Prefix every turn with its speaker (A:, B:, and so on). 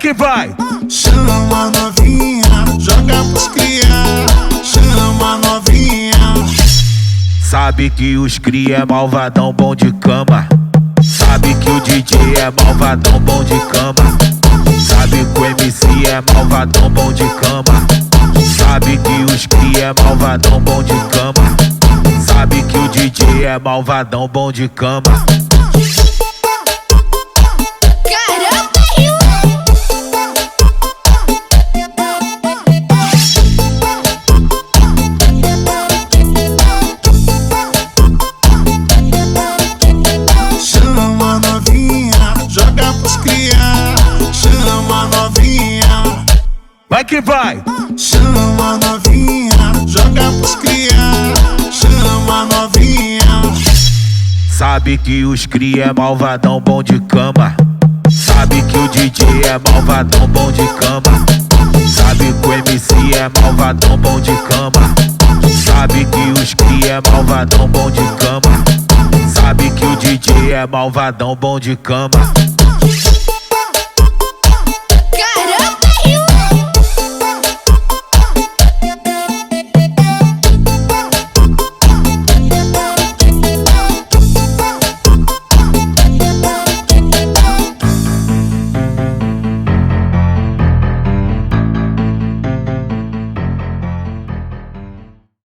A: que vai.
B: Chama novinha, joga pros cria. Chama novinha.
A: Sabe que os cria é malvadão, bom de cama. Sabe que o DJ é malvadão, bom de cama. Sabe que o MC é malvadão, bom de cama. Sabe que os cria é malvadão, bom de cama. Sabe que o DJ é malvadão, bom de cama.
B: Chama novinha, joga pros cria. Chama novinha.
A: Vai que vai.
B: Chama novinha, joga pros cria. Chama novinha.
A: Sabe que os cria é malvadão, bom de cama. Sabe que o DJ é malvadão, bom de cama. Sabe que o MC é malvadão, bom de cama. Sabe que os cria é malvadão, bom de cama. Sabe que o DJ é malvadão, bom de cama.